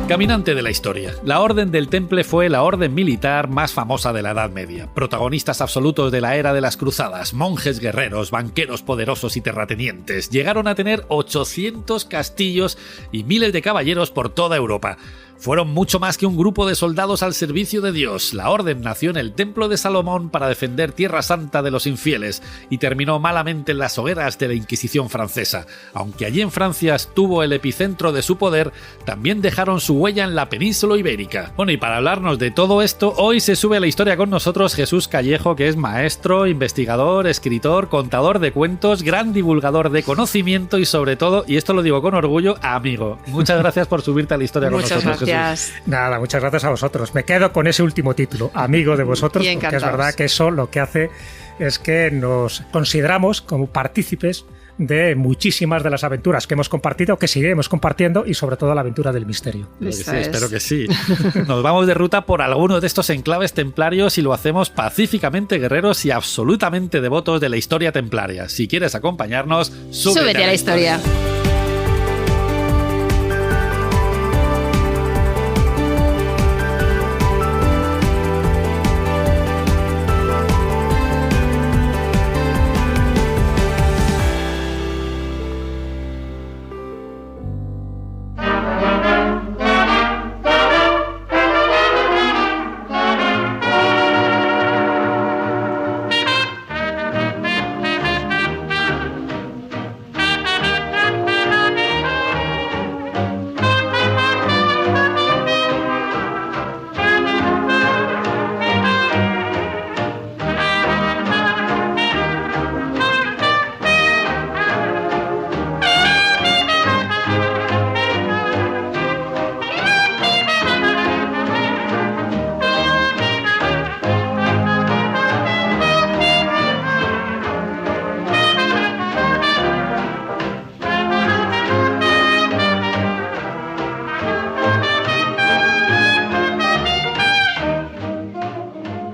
Caminante de la historia. La Orden del Temple fue la orden militar más famosa de la Edad Media. Protagonistas absolutos de la era de las cruzadas, monjes guerreros, banqueros poderosos y terratenientes. Llegaron a tener 800 castillos y miles de caballeros por toda Europa. Fueron mucho más que un grupo de soldados al servicio de Dios. La orden nació en el Templo de Salomón para defender Tierra Santa de los infieles y terminó malamente en las hogueras de la Inquisición francesa. Aunque allí en Francia estuvo el epicentro de su poder, también dejaron su huella en la península ibérica. Bueno, y para hablarnos de todo esto, hoy se sube a la historia con nosotros Jesús Callejo, que es maestro, investigador, escritor, contador de cuentos, gran divulgador de conocimiento y sobre todo, y esto lo digo con orgullo, amigo. Muchas gracias por subirte a la historia con nosotros, Jesús. Nada, muchas gracias a vosotros. Me quedo con ese último título, amigo de vosotros, porque es verdad que eso lo que hace es que nos consideramos como partícipes de muchísimas de las aventuras que hemos compartido, que seguiremos compartiendo y sobre todo la aventura del misterio. Espero que sí. Nos vamos de ruta por algunos de estos enclaves templarios y lo hacemos pacíficamente guerreros y absolutamente devotos de la historia templaria. Si quieres acompañarnos, súbete a la historia.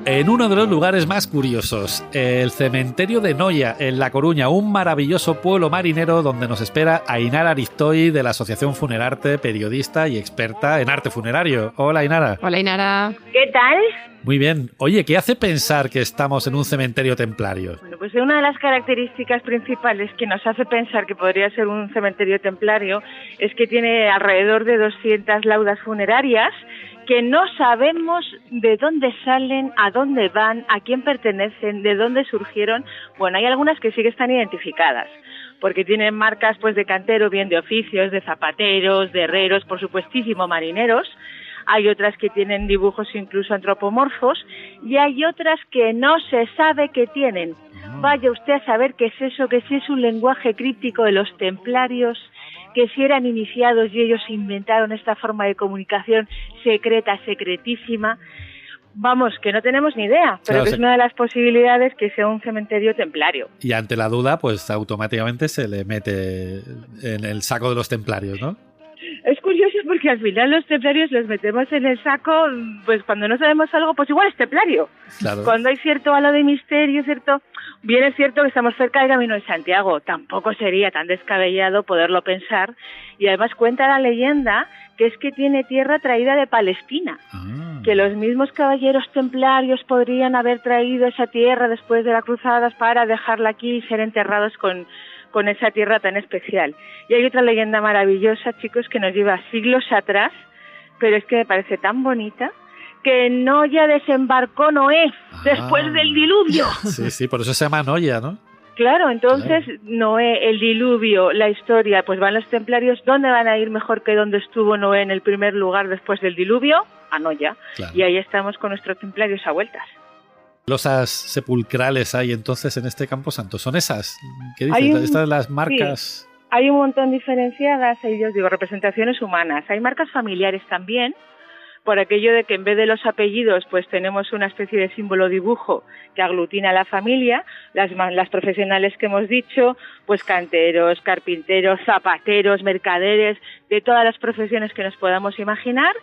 En uno de los lugares más curiosos, el cementerio de Noia, en La Coruña, un maravilloso pueblo marinero donde nos espera Ainara Aristoy de la Asociación Funerarte, periodista y experta en arte funerario. Hola, Ainara. Hola, Ainara. ¿Qué tal? Muy bien. Oye, ¿qué hace pensar que estamos en un cementerio templario? Bueno, pues una de las características principales que nos hace pensar que podría ser un cementerio templario es que tiene alrededor de 200 laudas funerarias que no sabemos de dónde salen, a dónde van, a quién pertenecen, de dónde surgieron. Bueno, hay algunas que sí que están identificadas, porque tienen marcas pues de cantero, bien de oficios, de zapateros, de herreros, por supuestísimo marineros. Hay otras que tienen dibujos incluso antropomorfos y hay otras que no se sabe que tienen. Vaya usted a saber qué es eso, que si es un lenguaje críptico de los templarios, que si eran iniciados y ellos inventaron esta forma de comunicación secreta, secretísima. Vamos, que no tenemos ni idea, pero claro, que es una de las posibilidades que sea un cementerio templario. Y ante la duda, pues automáticamente se le mete en el saco de los templarios, ¿no? Es curioso porque al final los templarios los metemos en el saco, pues cuando no sabemos algo, pues igual es templario. Claro. Cuando hay cierto halo de misterio, cierto... Bien es cierto que estamos cerca del Camino de Santiago, tampoco sería tan descabellado poderlo pensar. Y además cuenta la leyenda que es que tiene tierra traída de Palestina, que los mismos caballeros templarios podrían haber traído esa tierra después de las cruzadas para dejarla aquí y ser enterrados con esa tierra tan especial. Y hay otra leyenda maravillosa, chicos, que nos lleva siglos atrás, pero es que me parece tan bonita, que Noia desembarcó Noé después del diluvio. Sí, por eso se llama Noia, ¿no? Claro, entonces claro. Noé, el diluvio, la historia, pues van los templarios, ¿dónde van a ir mejor que donde estuvo Noé en el primer lugar después del diluvio? A Noia. Claro. Y ahí estamos con nuestros templarios a vueltas. ¿Losas sepulcrales hay entonces en este Camposanto? ¿Son esas? ¿Qué dices? ¿Estas las marcas? Sí, hay un montón diferenciadas, hay, yo digo, representaciones humanas. Hay marcas familiares también, por aquello de que en vez de los apellidos pues tenemos una especie de símbolo dibujo que aglutina a la familia, las profesionales que hemos dicho, pues canteros, carpinteros, zapateros, mercaderes, de todas las profesiones que nos podamos imaginar,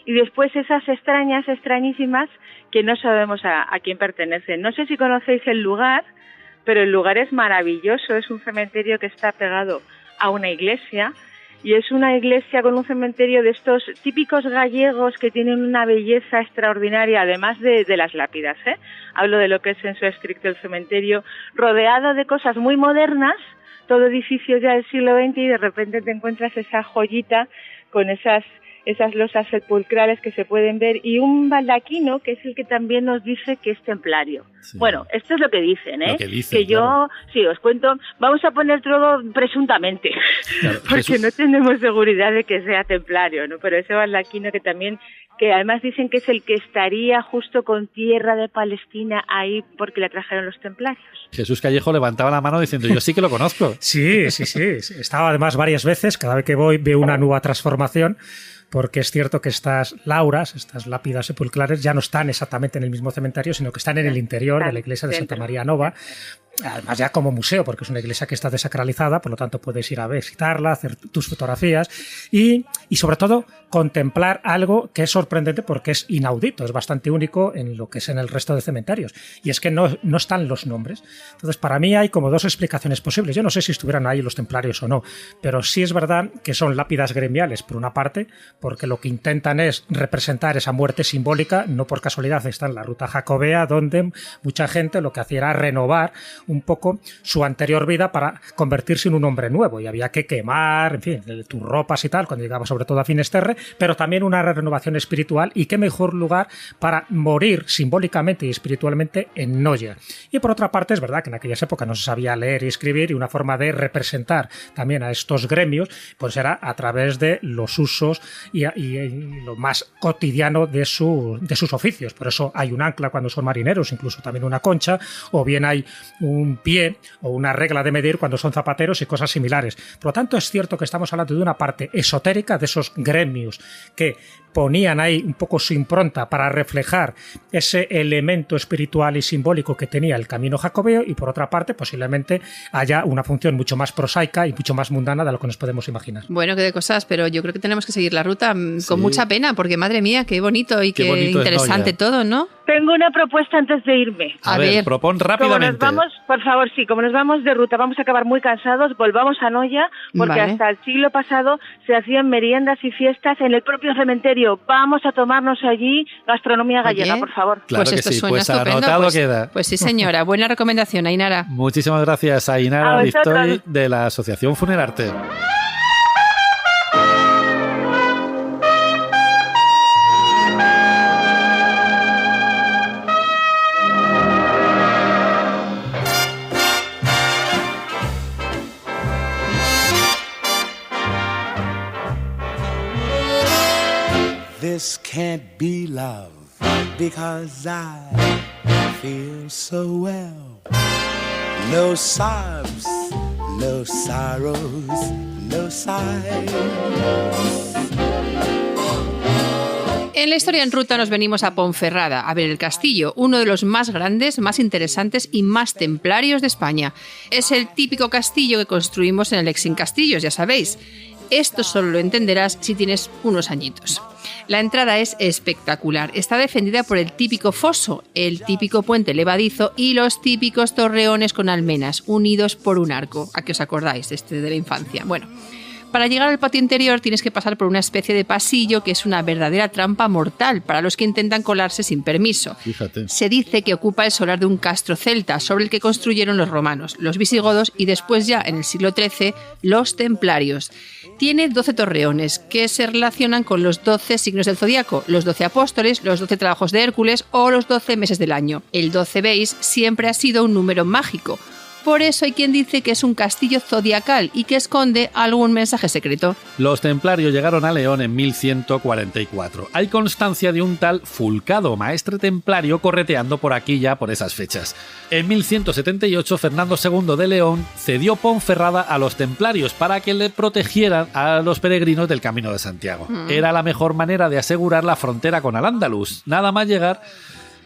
y después esas extrañísimas, que no sabemos a quién pertenecen. No sé si conocéis el lugar, pero el lugar es maravilloso, es un cementerio que está pegado a una iglesia, y es una iglesia con un cementerio de estos típicos gallegos que tienen una belleza extraordinaria, además de las lápidas, Hablo de lo que es en su estricto el cementerio, rodeado de cosas muy modernas, todo edificio ya del siglo XX, y de repente te encuentras esa joyita con esas losas sepulcrales que se pueden ver, y un baldaquino que es el que también nos dice que es templario. Sí. Bueno, esto es lo que dicen, ¿eh? Que yo, sí, os cuento, vamos a poner todo presuntamente, claro, porque Jesús, no tenemos seguridad de que sea templario, ¿no? Pero ese baldaquino que además dicen que es el que estaría justo con tierra de Palestina ahí porque la trajeron los templarios. Jesús Callejo levantaba la mano diciendo, yo sí que lo conozco. Sí. Estaba además varias veces, cada vez que voy veo una nueva transformación, porque es cierto que estas lauras, estas lápidas sepulcrales, ya no están exactamente en el mismo cementerio, sino que están en el interior de la iglesia de Santa María Nova, además ya como museo, porque es una iglesia que está desacralizada, por lo tanto puedes ir a visitarla, hacer tus fotografías y sobre todo contemplar algo que es sorprendente porque es inaudito, es bastante único en lo que es en el resto de cementerios, y es que no están los nombres. Entonces, para mí hay como dos explicaciones posibles. Yo no sé si estuvieran ahí los templarios o no, pero sí es verdad que son lápidas gremiales, por una parte, porque lo que intentan es representar esa muerte simbólica. No por casualidad está en la ruta jacobea, donde mucha gente lo que hacía era renovar un poco su anterior vida para convertirse en un hombre nuevo, y había que quemar, en fin, tus ropas y tal, cuando llegaba sobre todo a Finisterre, pero también una renovación espiritual, y qué mejor lugar para morir simbólicamente y espiritualmente en Noya. Y por otra parte, es verdad que en aquellas épocas no se sabía leer y escribir, y una forma de representar también a estos gremios pues era a través de los usos y lo más cotidiano de sus oficios. Por eso hay un ancla cuando son marineros, incluso también una concha, o bien hay un pie o una regla de medir cuando son zapateros y cosas similares. Por lo tanto, es cierto que estamos hablando de una parte esotérica de esos gremios que ponían ahí un poco su impronta para reflejar ese elemento espiritual y simbólico que tenía el camino jacobeo, y por otra parte posiblemente haya una función mucho más prosaica y mucho más mundana de lo que nos podemos imaginar. Bueno, que de cosas, pero yo creo que tenemos que seguir la ruta con mucha pena, porque madre mía, qué bonito y qué interesante todo, ¿no? Tengo una propuesta antes de irme. A ver, propon rápidamente. Como nos vamos de ruta, vamos a acabar muy cansados, volvamos a Noya, porque hasta el siglo pasado se hacían meriendas y fiestas en el propio cementerio. Vamos a tomarnos allí gastronomía gallega, por favor. Claro pues que esto sí, suena pues estupendo. Anotado queda. Pues sí, señora. Buena recomendación, Ainara. Muchísimas gracias, Ainara Victoy, de la Asociación Funerarte. This can't be love because I feel so well. No sobs, no sorrows, no sighs. En la historia en ruta nos venimos a Ponferrada a ver el castillo, uno de los más grandes, más interesantes y más templarios de España. Es el típico castillo que construimos en el Exin Castillos, ya sabéis. Esto solo lo entenderás si tienes unos añitos. La entrada es espectacular. Está defendida por el típico foso, el típico puente levadizo y los típicos torreones con almenas, unidos por un arco. ¿A qué os acordáis de la infancia? Bueno, para llegar al patio interior tienes que pasar por una especie de pasillo que es una verdadera trampa mortal para los que intentan colarse sin permiso. Fíjate. Se dice que ocupa el solar de un castro celta sobre el que construyeron los romanos, los visigodos y después ya en el siglo XIII los templarios. Tiene 12 torreones que se relacionan con los 12 signos del zodiaco, los 12 apóstoles, los 12 trabajos de Hércules o los 12 meses del año. El 12, veis, siempre ha sido un número mágico. Por eso hay quien dice que es un castillo zodiacal y que esconde algún mensaje secreto. Los templarios llegaron a León en 1144. Hay constancia de un tal Fulcado, maestre templario, correteando por aquí ya por esas fechas. En 1178, Fernando II de León cedió Ponferrada a los templarios para que le protegieran a los peregrinos del Camino de Santiago. Era la mejor manera de asegurar la frontera con Al-Ándalus. Nada más llegar,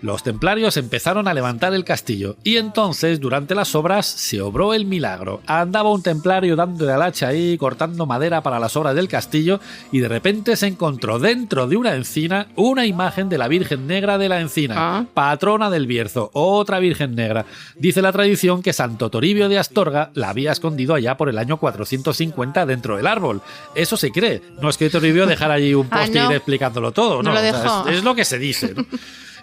Los templarios empezaron a levantar el castillo y entonces, durante las obras, se obró el milagro. Andaba un templario dándole al hacha ahí, cortando madera para las obras del castillo, y de repente se encontró dentro de una encina una imagen de la Virgen Negra de la Encina, patrona del Bierzo, otra Virgen Negra. Dice la tradición que Santo Toribio de Astorga la había escondido allá por el año 450 dentro del árbol. Eso se cree. No es que Toribio dejara allí un post-it explicándolo todo, no lo dejó. O sea, es lo que se dice, ¿no?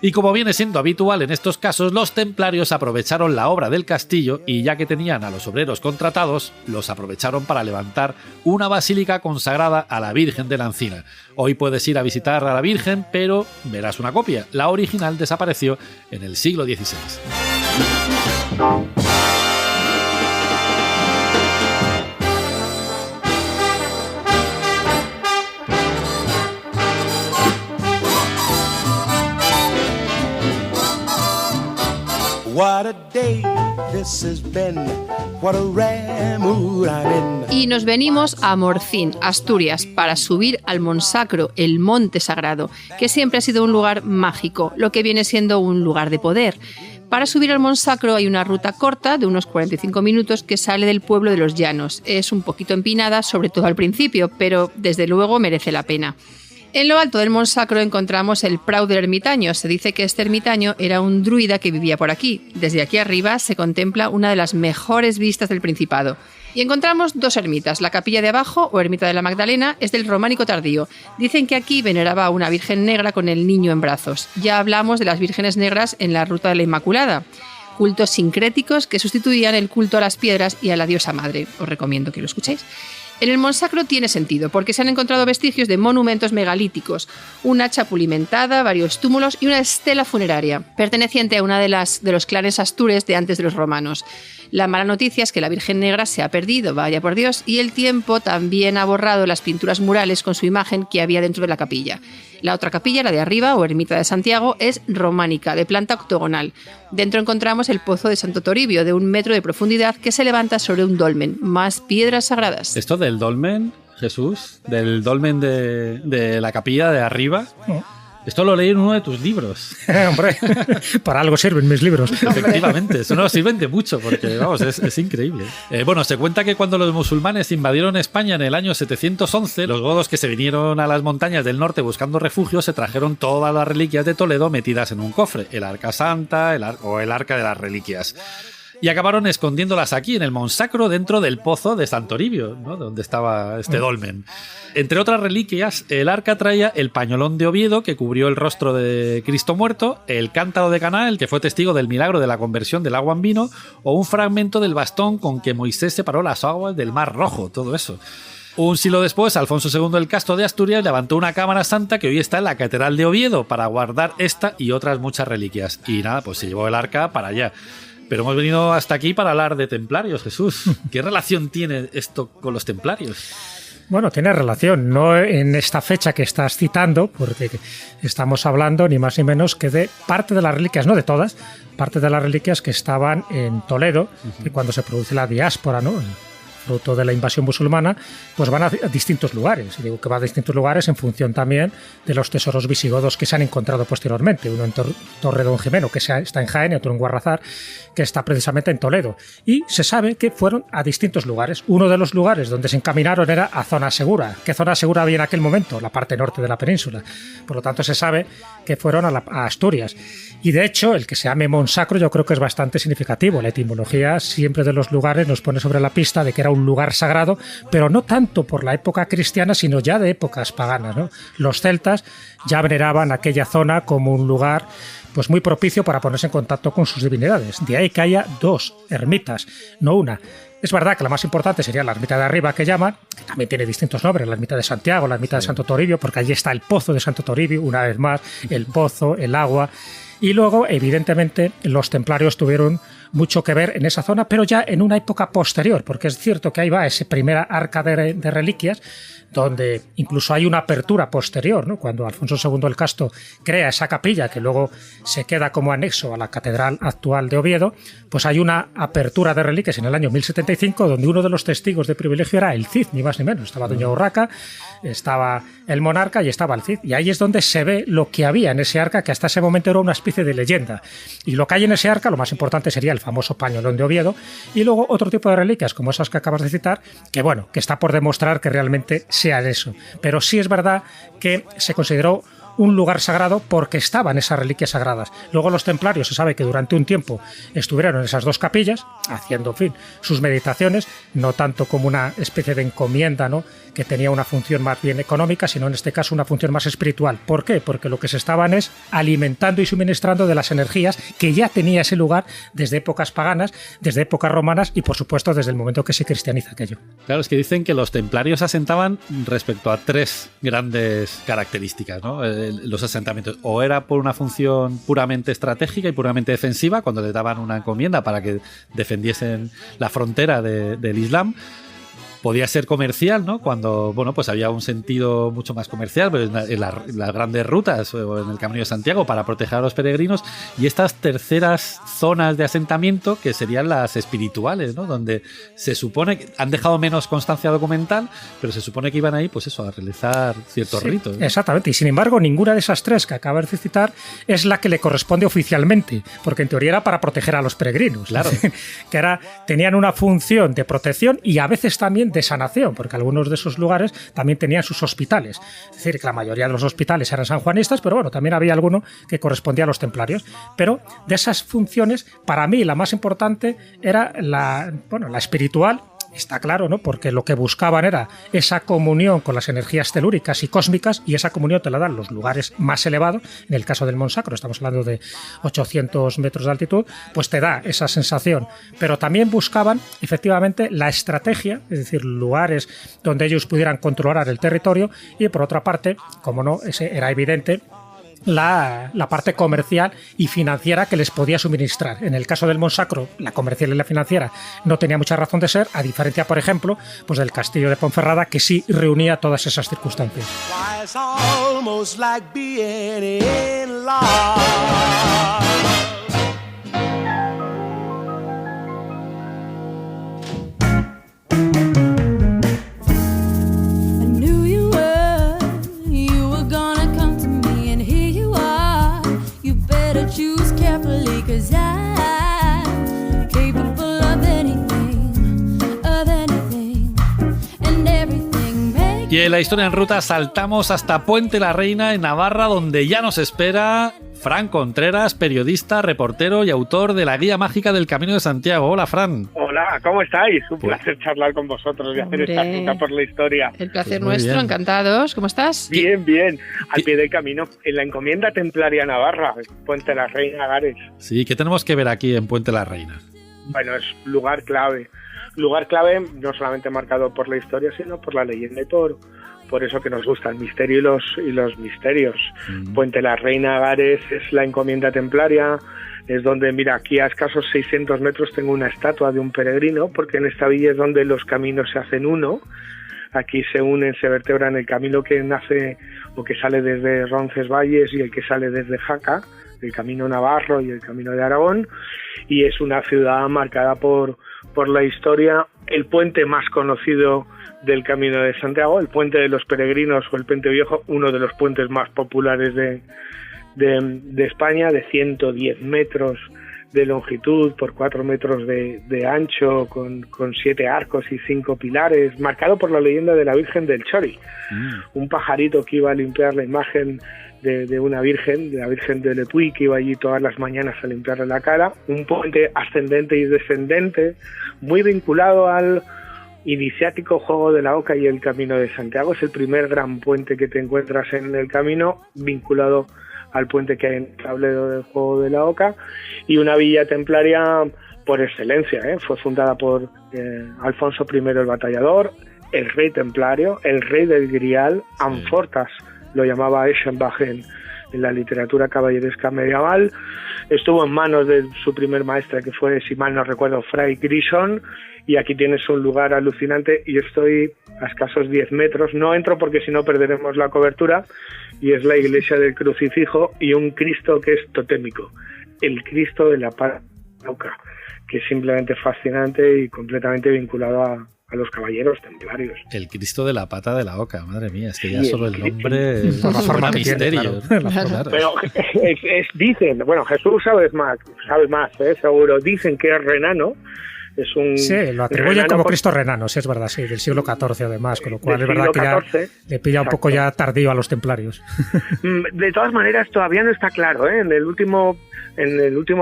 Y como viene siendo habitual en estos casos, los templarios aprovecharon la obra del castillo y ya que tenían a los obreros contratados, los aprovecharon para levantar una basílica consagrada a la Virgen de la Encina. Hoy puedes ir a visitar a la Virgen, pero verás una copia. La original desapareció en el siglo XVI. What a day this has been. What a rare mood I'm in. Y nos venimos a Morcín, Asturias, para subir al Monsacro, el monte sagrado, que siempre ha sido un lugar mágico, lo que viene siendo un lugar de poder. Para subir al Monsacro hay una ruta corta de unos 45 minutos que sale del pueblo de Los Llanos. Es un poquito empinada, sobre todo al principio, pero desde luego merece la pena. En lo alto del Monsacro encontramos el Prau del Ermitaño. Se dice que este ermitaño era un druida que vivía por aquí. Desde aquí arriba se contempla una de las mejores vistas del Principado. Y encontramos dos ermitas. La capilla de abajo, o ermita de la Magdalena, es del románico tardío. Dicen que aquí veneraba a una Virgen Negra con el niño en brazos. Ya hablamos de las vírgenes negras en la Ruta de la Inmaculada. Cultos sincréticos que sustituían el culto a las piedras y a la diosa madre. Os recomiendo que lo escuchéis. En el Monsacro tiene sentido, porque se han encontrado vestigios de monumentos megalíticos, una hacha pulimentada, varios túmulos y una estela funeraria, perteneciente a una de los clanes astures de antes de los romanos. La mala noticia es que la Virgen Negra se ha perdido, vaya por Dios, y el tiempo también ha borrado las pinturas murales con su imagen que había dentro de la capilla. La otra capilla, la de arriba, o ermita de Santiago, es románica, de planta octogonal. Dentro encontramos el pozo de Santo Toribio, de 1 metro de profundidad, que se levanta sobre un dolmen, más piedras sagradas. ¿Esto del dolmen, Jesús? ¿Del dolmen de la capilla de arriba? Esto lo leí en uno de tus libros. Hombre, para algo sirven mis libros. Efectivamente, eso nos sirven de mucho porque, vamos, es increíble. Bueno, se cuenta que cuando los musulmanes invadieron España en el año 711, los godos que se vinieron a las montañas del norte buscando refugio se trajeron todas las reliquias de Toledo metidas en un cofre, el Arca Santa o el Arca de las Reliquias. Y acabaron escondiéndolas aquí, en el Monsacro, dentro del pozo de Santo Toribio, ¿no? Donde estaba este dolmen. Entre otras reliquias, el arca traía el pañolón de Oviedo, que cubrió el rostro de Cristo muerto, el cántaro de Caná, el que fue testigo del milagro de la conversión del agua en vino, o un fragmento del bastón con que Moisés separó las aguas del Mar Rojo, todo eso. Un siglo después, Alfonso II el Casto de Asturias levantó una cámara santa que hoy está en la Catedral de Oviedo para guardar esta y otras muchas reliquias. Y nada, pues se llevó el arca para allá. Pero hemos venido hasta aquí para hablar de templarios, Jesús. ¿Qué relación tiene esto con los templarios? Bueno, tiene relación, no en esta fecha que estás citando, porque estamos hablando ni más ni menos que de parte de las reliquias, no de todas, parte de las reliquias que estaban en Toledo, y cuando se produce la diáspora, ¿no?, fruto de la invasión musulmana, pues van a distintos lugares. Y digo que va a distintos lugares en función también de los tesoros visigodos que se han encontrado posteriormente. Uno en Torre Don Jimeno, que está en Jaén, y otro en Guarrazar, que está precisamente en Toledo. Y se sabe que fueron a distintos lugares. Uno de los lugares donde se encaminaron era a Zona Segura. ¿Qué Zona Segura había en aquel momento? La parte norte de la península. Por lo tanto, se sabe que fueron a Asturias. Y de hecho, el que se llame Monsacro yo creo que es bastante significativo. La etimología siempre de los lugares nos pone sobre la pista de que era un lugar sagrado, pero no tanto por la época cristiana, sino ya de épocas paganas, ¿no? Los celtas ya veneraban aquella zona como un lugar pues muy propicio para ponerse en contacto con sus divinidades. De ahí que haya 2 ermitas, no una. Es verdad que la más importante sería la ermita de arriba que llaman, que también tiene distintos nombres, la ermita de Santiago, la ermita de Santo Toribio, porque allí está el pozo de Santo Toribio, una vez más, el pozo, el agua. Y luego, evidentemente, los templarios tuvieron mucho que ver en esa zona, pero ya en una época posterior, porque es cierto que ahí va ese primer arca de reliquias, donde incluso hay una apertura posterior, ¿no? Cuando Alfonso II el Casto crea esa capilla que luego se queda como anexo a la catedral actual de Oviedo, pues hay una apertura de reliquias en el año 1075 donde uno de los testigos de privilegio era el Cid, ni más ni menos. Estaba Doña Urraca, estaba el monarca y estaba el Cid, y ahí es donde se ve lo que había en ese arca, que hasta ese momento era una especie de leyenda. Y lo que hay en ese arca, lo más importante sería el famoso pañolón de Oviedo, y luego otro tipo de reliquias como esas que acabas de citar, que bueno, que está por demostrar que realmente sea eso. Pero sí es verdad que se consideró un lugar sagrado porque estaban esas reliquias sagradas. Luego los templarios se sabe que durante un tiempo estuvieron en esas dos capillas haciendo, en fin, sus meditaciones, no tanto como una especie de encomienda, ¿no?, que tenía una función más bien económica, sino en este caso una función más espiritual. ¿Por qué? Porque lo que se estaban es alimentando y suministrando de las energías que ya tenía ese lugar desde épocas paganas, desde épocas romanas y por supuesto desde el momento que se cristianiza aquello. Claro, es que dicen que los templarios asentaban respecto a tres grandes características, ¿no? Los asentamientos. O era por una función puramente estratégica y puramente defensiva, cuando les daban una encomienda para que defendiesen la frontera del Islam. Podía ser comercial, ¿no? Cuando, bueno, pues había un sentido mucho más comercial, pues en las grandes rutas o en el Camino de Santiago para proteger a los peregrinos, y estas terceras zonas de asentamiento que serían las espirituales, ¿no? Donde se supone que han dejado menos constancia documental, pero se supone que iban ahí, pues eso, a realizar ciertos ritos, ¿no? Exactamente, y sin embargo ninguna de esas tres que acabas de citar es la que le corresponde oficialmente, porque en teoría era para proteger a los peregrinos, claro, que tenían una función de protección y a veces también de sanación, porque algunos de esos lugares también tenían sus hospitales. Es decir, que la mayoría de los hospitales eran sanjuanistas, pero bueno, también había alguno que correspondía a los templarios. Pero de esas funciones, para mí la más importante era la espiritual. Está claro, ¿no? Porque lo que buscaban era esa comunión con las energías telúricas y cósmicas, y esa comunión te la dan los lugares más elevados. En el caso del Monsacro, estamos hablando de 800 metros de altitud, pues te da esa sensación. Pero también buscaban, efectivamente, la estrategia, es decir, lugares donde ellos pudieran controlar el territorio, y por otra parte, como no, ese era evidente, la parte comercial y financiera que les podía suministrar. En el caso del Monsacro, la comercial y la financiera no tenía mucha razón de ser, a diferencia, por ejemplo, pues del castillo de Ponferrada, que sí reunía todas esas circunstancias. Y en la historia en ruta saltamos hasta Puente la Reina, en Navarra, donde ya nos espera Fran Contreras, periodista, reportero y autor de la Guía Mágica del Camino de Santiago. Hola, Fran. Hola, ¿cómo estáis? Un placer charlar con vosotros y hacer esta ruta por la historia. El placer nuestro, bien. Encantados. ¿Cómo estás? Bien, bien. Al pie del camino, en la encomienda templaria Navarra, Puente la Reina, Gares. Sí, ¿qué tenemos que ver aquí en Puente la Reina? Bueno, es lugar clave. Lugar clave no solamente marcado por la historia, sino por la leyenda y por eso que nos gusta el misterio y los misterios. Puente la Reina, Gares, es la encomienda templaria. Es donde, mira, aquí a escasos 600 metros tengo una estatua de un peregrino, porque en esta villa es donde los caminos se hacen uno. Aquí se unen, se vertebran el camino que nace o que sale desde Roncesvalles y el que sale desde Jaca, el camino navarro y el camino de Aragón, y es una ciudad marcada por la historia. El puente más conocido del Camino de Santiago, el puente de los peregrinos o el Puente Viejo, uno de los puentes más populares de España, de 110 metros de longitud por 4 metros de ancho, con 7 arcos y 5 pilares, marcado por la leyenda de la Virgen del Chori, un pajarito que iba a limpiar la imagen de una virgen, de la Virgen de Lepuy, que iba allí todas las mañanas a limpiarle la cara. Un puente ascendente y descendente, muy vinculado al iniciático juego de la Oca y el Camino de Santiago. Es el primer gran puente que te encuentras en el camino, vinculado al puente que hay en el tablero del juego de la Oca, y una villa templaria por excelencia, fue fundada por Alfonso I el Batallador, el rey templario, el rey del Grial, Amfortas lo llamaba Eschenbach en la literatura caballeresca medieval. Estuvo en manos de su primer maestre, que fue, si mal no recuerdo, Fray Grison, y aquí tienes un lugar alucinante, y estoy a escasos 10 metros, no entro porque si no perderemos la cobertura, y es la iglesia del Crucifijo y un Cristo que es totémico, el Cristo de la Pata de Oca, que es simplemente fascinante y completamente vinculado a los caballeros templarios. El Cristo de la Pata de la Oca, madre mía, es que ya solo el nombre es un misterio. Claro. Pero dicen, bueno, Jesús sabes más, seguro, dicen que es renano. Sí, lo atribuyen como Cristo renano, sí, es verdad, sí, del siglo XIV además, con lo cual es verdad que ya le pilla un poco ya tardío a los templarios. De todas maneras, todavía no está claro, ¿eh? En el último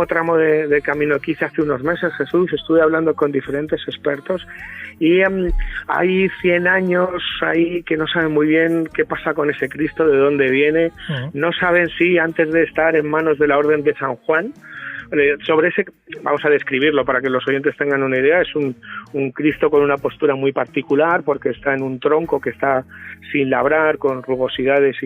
tramo de camino que hice hace unos meses, Jesús, estuve hablando con diferentes expertos y hay 100 años ahí que no saben muy bien qué pasa con ese Cristo, de dónde viene, no saben si antes de estar en manos de la Orden de San Juan. Sobre ese, vamos a describirlo para que los oyentes tengan una idea, es un Cristo con una postura muy particular porque está en un tronco que está sin labrar, con rugosidades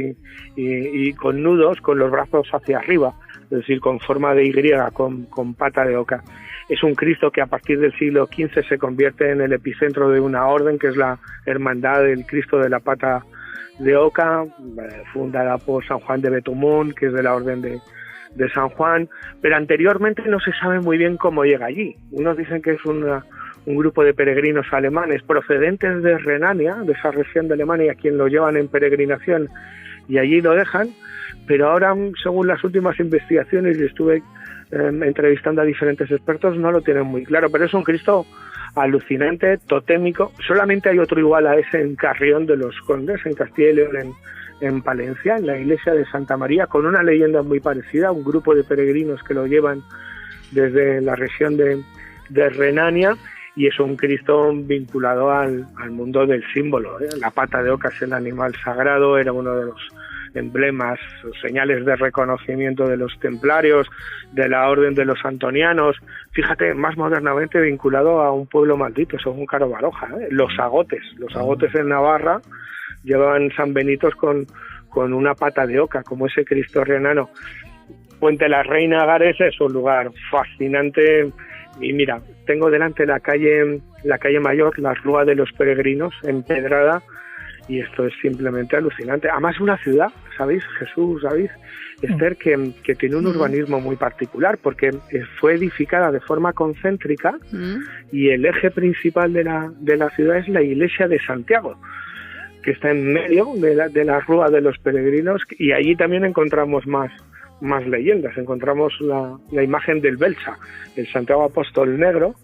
y con nudos, con los brazos hacia arriba, es decir, con forma de Y, con pata de oca. Es un Cristo que a partir del siglo XV se convierte en el epicentro de una orden que es la Hermandad del Cristo de la Pata de Oca, fundada por San Juan de Betumón, que es de la Orden de San Juan, pero anteriormente no se sabe muy bien cómo llega allí. Unos dicen que es un grupo de peregrinos alemanes procedentes de Renania, de esa región de Alemania, quien lo llevan en peregrinación y allí lo dejan, pero ahora, según las últimas investigaciones, y estuve entrevistando a diferentes expertos, no lo tienen muy claro, pero es un Cristo alucinante, totémico. Solamente hay otro igual a ese en Carrión de los Condes, en Castilla y León, en Palencia, en la iglesia de Santa María, con una leyenda muy parecida, un grupo de peregrinos que lo llevan desde la región de Renania, y es un Cristo vinculado al mundo del símbolo, ¿eh? La pata de oca es el animal sagrado, era uno de los emblemas, señales de reconocimiento de los templarios, de la orden de los antonianos, fíjate, más modernamente vinculado a un pueblo maldito, según Caro Baroja, ¿eh? Los agotes en Navarra llevaban San Benitos con una pata de oca, como ese Cristo renano. Puente la Reina Gares es un lugar fascinante, y mira, tengo delante la calle Mayor, la Rúa de los Peregrinos, empedrada, y esto es simplemente alucinante. Además, una ciudad, ¿sabéis, Jesús, sabéis, Esther, que tiene un urbanismo muy particular, porque fue edificada de forma concéntrica, y el eje principal de la ciudad es la iglesia de Santiago, que está en medio de la Rúa de los Peregrinos, y allí también encontramos más leyendas. Encontramos la imagen del Belsa, el Santiago Apóstol Negro,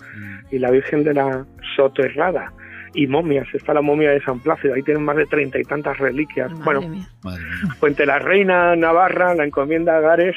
y la Virgen de la Soterrada, y momias. Está la momia de San Plácido, ahí tienen más de 30 y tantas reliquias. Madre mía. Puente la Reina Navarra, la Encomienda Gares,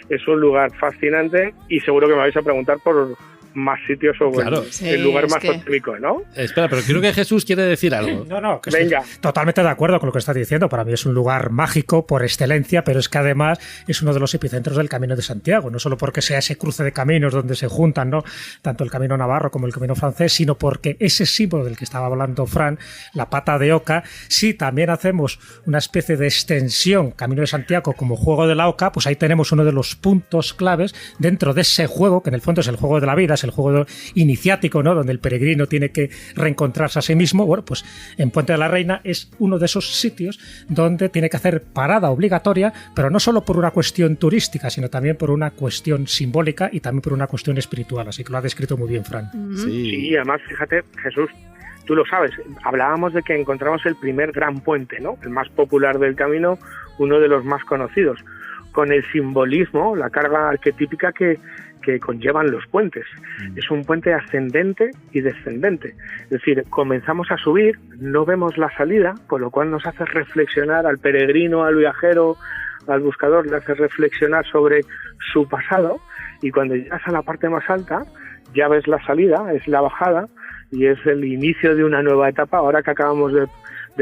es un lugar fascinante, y seguro que me vais a preguntar por más sitios o claro. El lugar más totémico, ¿no? Espera, pero creo que Jesús quiere decir algo. No, que venga. Totalmente de acuerdo con lo que estás diciendo. Para mí es un lugar mágico por excelencia, pero es que además es uno de los epicentros del Camino de Santiago, no solo porque sea ese cruce de caminos donde se juntan, ¿no?, tanto el camino navarro como el camino francés, sino porque ese símbolo del que estaba hablando Fran, la pata de oca, si también hacemos una especie de extensión Camino de Santiago como juego de la oca, pues ahí tenemos uno de los puntos claves dentro de ese juego, que en el fondo es el juego de la vida, el juego iniciático, ¿no?, donde el peregrino tiene que reencontrarse a sí mismo. Bueno, pues en Puente de la Reina es uno de esos sitios donde tiene que hacer parada obligatoria, pero no solo por una cuestión turística, sino también por una cuestión simbólica y también por una cuestión espiritual. Así que lo ha descrito muy bien Fran. Sí, además, fíjate, Jesús, tú lo sabes, hablábamos de que encontramos el primer gran puente, ¿no?, el más popular del camino, uno de los más conocidos, con el simbolismo, la carga arquetípica que conllevan los puentes. Es un puente ascendente y descendente. Es decir, comenzamos a subir, no vemos la salida, con lo cual nos hace reflexionar al peregrino, al viajero, al buscador, le hace reflexionar sobre su pasado, y cuando llegas a la parte más alta, ya ves la salida, es la bajada, y es el inicio de una nueva etapa. Ahora que acabamos de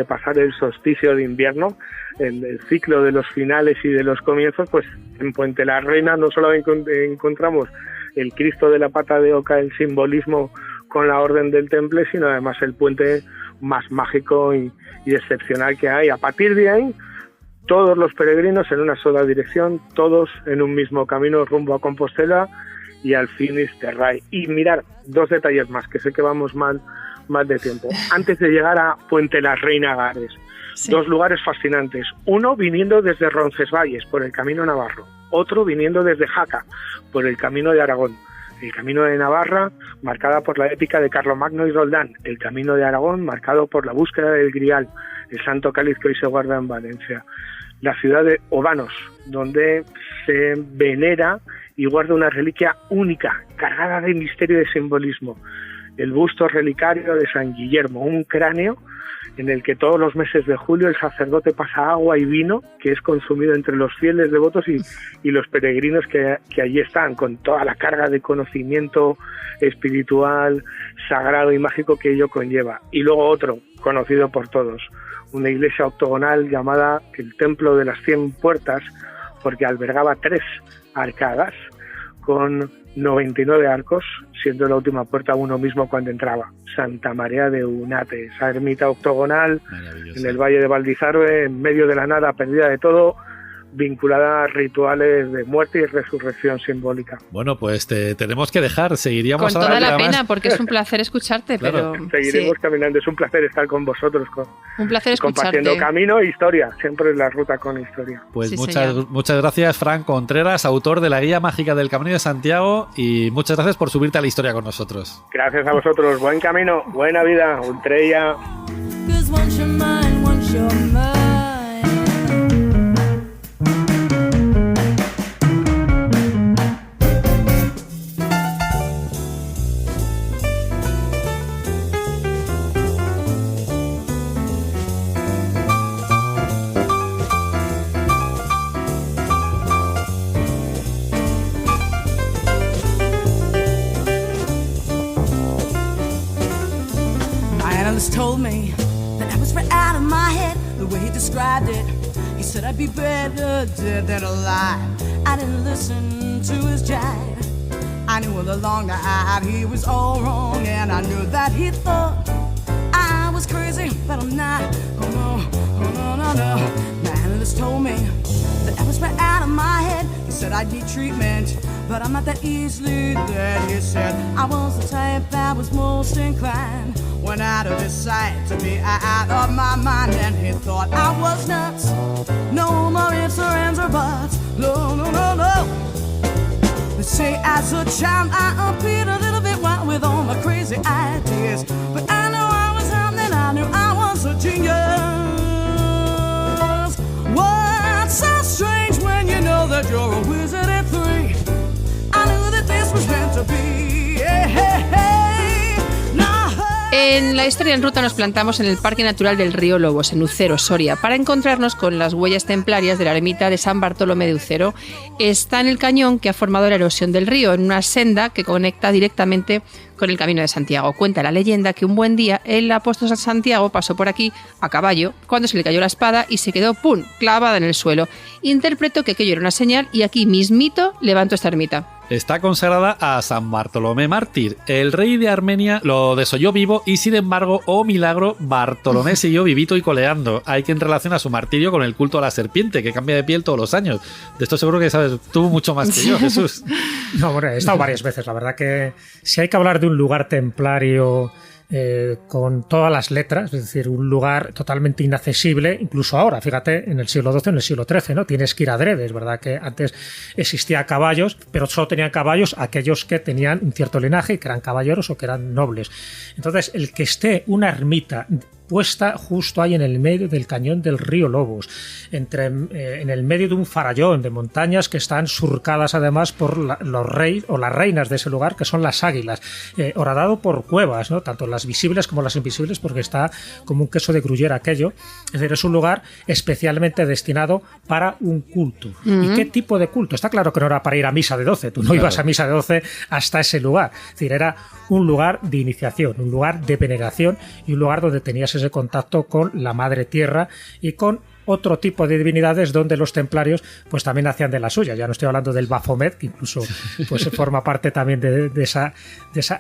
pasar el solsticio de invierno, el ciclo de los finales y de los comienzos, pues en Puente la Reina no solo encontramos el Cristo de la pata de oca, el simbolismo con la Orden del Temple, sino además el puente más mágico y excepcional que hay. A partir de ahí, todos los peregrinos en una sola dirección, todos en un mismo camino rumbo a Compostela y al Finisterrae. Y mirar, 2 detalles más, que sé que vamos mal de tiempo. Antes de llegar a Puente la Reina Gares, 2 lugares fascinantes. Uno viniendo desde Roncesvalles, por el camino navarro. Otro viniendo desde Jaca, por el camino de Aragón. El camino de Navarra, marcada por la épica de Carlomagno y Roldán. El camino de Aragón, marcado por la búsqueda del Grial, el santo cáliz que hoy se guarda en Valencia. La ciudad de Obanos, donde se venera y guarda una reliquia única, cargada de misterio y de simbolismo. El busto relicario de San Guillermo, un cráneo en el que todos los meses de julio el sacerdote pasa agua y vino, que es consumido entre los fieles devotos y los peregrinos que allí están, con toda la carga de conocimiento espiritual, sagrado y mágico que ello conlleva. Y luego otro, conocido por todos, una iglesia octogonal llamada el Templo de las 100 Puertas, porque albergaba 3 arcadas con 99 arcos, siendo la última puerta uno mismo cuando entraba. Santa María de Unate, esa ermita octogonal en el Valle de Valdizarbe, en medio de la nada, perdida de todo, vinculada a rituales de muerte y resurrección simbólica. Bueno, pues te tenemos que dejar, seguiríamos con toda la pena, porque es un placer escucharte, claro. Pero seguiremos caminando, es un placer estar con vosotros, un placer compartiendo camino e historia, siempre es la ruta con historia. Pues muchas gracias, Fran Contreras, autor de la Guía Mágica del Camino de Santiago, y muchas gracias por subirte a la historia con nosotros. Gracias a vosotros, buen camino, buena vida, Ultrella. Told me that I was right out of my head, the way he described it. He said I'd be better dead than alive. I didn't listen to his jive. I knew all along that he was all wrong, and I knew that he thought I was crazy, but I'm not. Oh no, oh no, no, no. My analyst told me that I was right out of my head. He said I'd need treatment, but I'm not that easily dead. He said I was the type that was most inclined, went out of his sight to be out of my mind, and he thought I was nuts. No more ifs or ands or buts. No, no, no, no. They say as a child I appeared a little bit wild with all my crazy ideas, but I knew I was something, I knew I was a genius. What's so strange when you know that you're a wizard at 3? I knew that this was meant to be. Hey, hey, hey. En la historia en ruta nos plantamos en el Parque Natural del Río Lobos, en Ucero, Soria, para encontrarnos con las huellas templarias de la ermita de San Bartolomé de Ucero. Está en el cañón que ha formado la erosión del río, en una senda que conecta directamente con el Camino de Santiago. Cuenta la leyenda que un buen día el apóstol San Santiago pasó por aquí a caballo cuando se le cayó la espada y se quedó, ¡pum!, clavada en el suelo. Interpretó que aquello era una señal y aquí mismito levantó esta ermita. Está consagrada a San Bartolomé mártir. El rey de Armenia lo desolló vivo y, sin embargo, oh milagro, Bartolomé siguió vivito y coleando. Hay quien relaciona su martirio con el culto a la serpiente, que cambia de piel todos los años. De esto seguro que sabes tú mucho más que yo, Jesús. No, bueno, he estado varias veces. La verdad que si hay que hablar de un lugar templario con todas las letras, es decir, un lugar totalmente inaccesible, incluso ahora, fíjate, en el siglo XII, en el siglo XIII, ¿no? Tienes que ir adrede, es verdad que antes existía caballos, pero solo tenían caballos aquellos que tenían un cierto linaje y que eran caballeros o que eran nobles. Entonces, el que esté una ermita puesta justo ahí en el medio del cañón del río Lobos, en el medio de un farallón de montañas que están surcadas además por los reyes o las reinas de ese lugar, que son las águilas, horadado por cuevas, ¿no? Tanto las visibles como las invisibles, porque está como un queso de gruyere aquello. Es decir, es un lugar especialmente destinado para un culto. ¿Y qué tipo de culto? Está claro que no era para ir a misa de 12, tú no ibas a misa de 12 hasta ese lugar. Es decir, era un lugar de iniciación, un lugar de veneración y un lugar donde tenías ese contacto con la madre tierra y con otro tipo de divinidades donde los templarios pues también hacían de la suya. Ya no estoy hablando del Baphomet, que incluso pues forma parte también de esa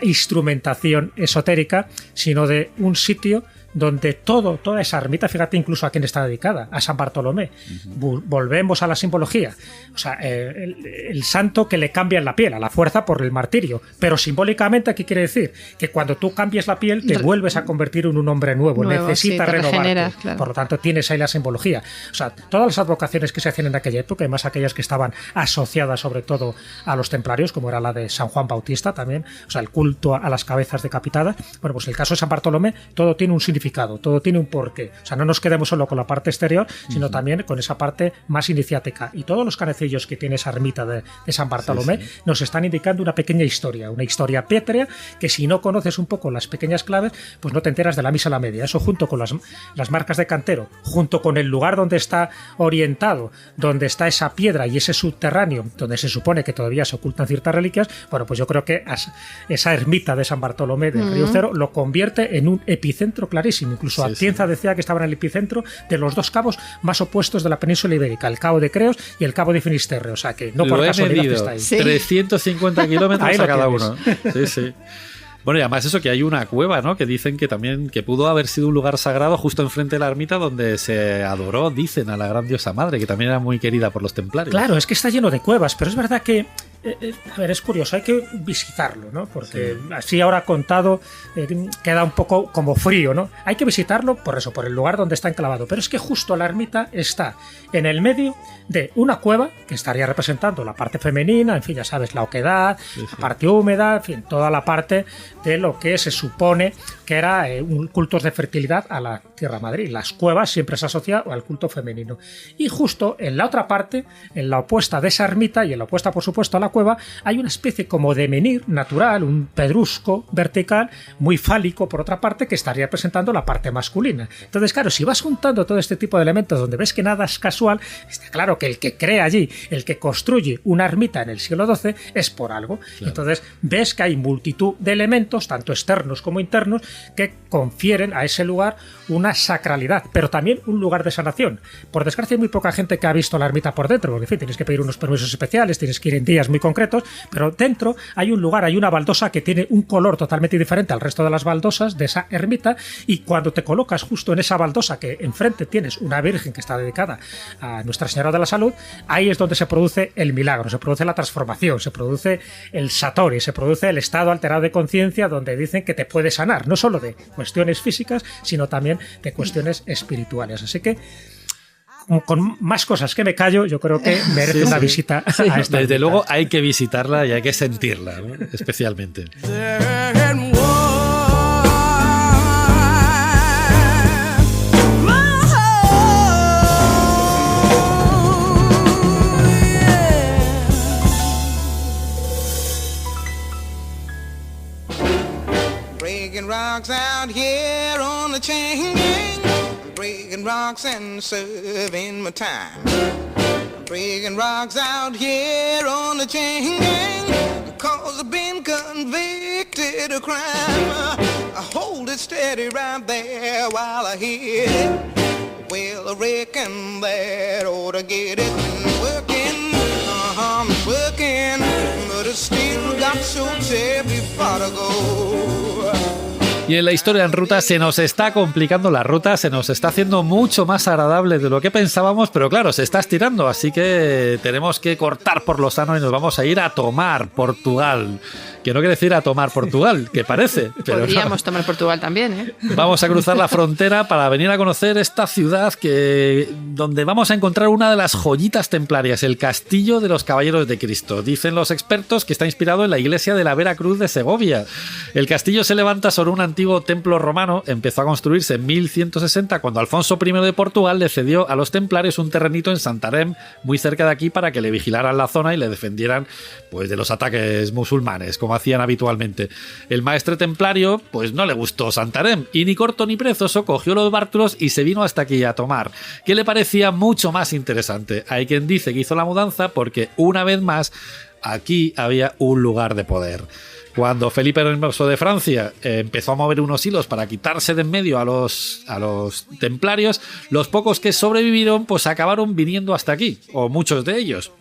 instrumentación esotérica, sino de un sitio donde toda esa ermita, fíjate incluso a quién está dedicada, a San Bartolomé. Volvemos a la simbología. O sea, el santo que le cambia la piel, a la fuerza por el martirio. Pero simbólicamente, ¿qué quiere decir? Que cuando tú cambias la piel, te vuelves a convertir en un hombre nuevo. Necesitas renovarte. Claro. Por lo tanto, tienes ahí la simbología. O sea, todas las advocaciones que se hacían en aquella época, además aquellas que estaban asociadas sobre todo a los templarios, como era la de San Juan Bautista también, o sea, el culto a las cabezas decapitadas. Bueno, pues el caso de San Bartolomé, todo tiene un significado, todo tiene un porqué. O sea, no nos quedemos solo con la parte exterior, sino también con esa parte más iniciática. Y todos los canecillos que tiene esa ermita de San Bartolomé nos están indicando una pequeña historia, una historia pétrea que si no conoces un poco las pequeñas claves, pues no te enteras de la misa a la media. Eso junto con las marcas de cantero, junto con el lugar donde está orientado, donde está esa piedra y ese subterráneo, donde se supone que todavía se ocultan ciertas reliquias, bueno, pues yo creo que esa ermita de San Bartolomé del Río Cero lo convierte en un epicentro clarísimo. Incluso Atienza decía que estaba en el epicentro de los dos cabos más opuestos de la península ibérica, el cabo de Creos y el cabo de Finisterre. O sea que no por casualidad está ahí. 350 kilómetros a cada uno. Sí. Bueno, y además eso, que hay una cueva, ¿no? Que dicen que también que pudo haber sido un lugar sagrado justo enfrente de la ermita donde se adoró, dicen, a la gran diosa madre, que también era muy querida por los templarios. Claro, es que está lleno de cuevas, pero es verdad que a ver, es curioso, hay que visitarlo, ¿no? Porque así ahora contado queda un poco como frío, ¿no? Hay que visitarlo por eso, por el lugar donde está enclavado. Pero es que justo la ermita está en el medio de una cueva que estaría representando la parte femenina, en fin, ya sabes, la oquedad, la parte húmeda, en fin, toda la parte de lo que se supone que era cultos de fertilidad a la Tierra Madre. Y las cuevas siempre se asocia al culto femenino. Y justo en la otra parte, en la opuesta de esa ermita y en la opuesta, por supuesto, a la cueva, hay una especie como de menhir natural, un pedrusco vertical muy fálico por otra parte, que estaría representando la parte masculina. Entonces, claro, si vas juntando todo este tipo de elementos donde ves que nada es casual, está claro que el que crea allí, el que construye una ermita en el siglo XII es por algo. Claro. Entonces ves que hay multitud de elementos, tanto externos como internos, que confieren a ese lugar una sacralidad, pero también un lugar de sanación. Por desgracia hay muy poca gente que ha visto la ermita por dentro, porque en fin, tienes que pedir unos permisos especiales, tienes que ir en días muy concretos, pero dentro hay un lugar, hay una baldosa que tiene un color totalmente diferente al resto de las baldosas de esa ermita, y cuando te colocas justo en esa baldosa, que enfrente tienes una virgen que está dedicada a Nuestra Señora de la Salud, ahí es donde se produce el milagro, se produce la transformación, se produce el satori, se produce el estado alterado de conciencia, donde dicen que te puede sanar, no solo de cuestiones físicas, sino también de cuestiones espirituales. Así que con más cosas que me callo, yo creo que merece una visita a esta. Desde luego hay que visitarla y hay que sentirla, ¿no? Especialmente. Rocks out here on the chain gang, breaking rocks and serving my time. Breaking rocks out here on the chain gang, cause I've been convicted of crime. I hold it steady right there while I hit it. Well, I reckon that ought to get it working. I'm working, but I still got so terribly far to go. Y en la historia en ruta se nos está complicando la ruta, se nos está haciendo mucho más agradable de lo que pensábamos, pero claro, se está estirando, así que tenemos que cortar por lo sano y nos vamos a ir a tomar Portugal. Que no quiere decir a tomar Portugal, que parece. Pero podríamos tomar Portugal también, ¿eh? Vamos a cruzar la frontera para venir a conocer esta ciudad donde vamos a encontrar una de las joyitas templarias, el Castillo de los Caballeros de Cristo. Dicen los expertos que está inspirado en la iglesia de la Vera Cruz de Segovia. El castillo se levanta sobre un antiguo templo romano, empezó a construirse en 1160 cuando Alfonso I de Portugal le cedió a los templarios un terrenito en Santarém, muy cerca de aquí, para que le vigilaran la zona y le defendieran pues de los ataques musulmanes, como hacían habitualmente. El maestre templario pues no le gustó Santarém y ni corto ni perezoso cogió los bártulos y se vino hasta aquí a tomar, que le parecía mucho más interesante. Hay quien dice que hizo la mudanza porque una vez más aquí había un lugar de poder. Cuando Felipe el Hermoso de Francia empezó a mover unos hilos para quitarse de en medio a los templarios, los pocos que sobrevivieron pues acabaron viniendo hasta aquí, o muchos de ellos.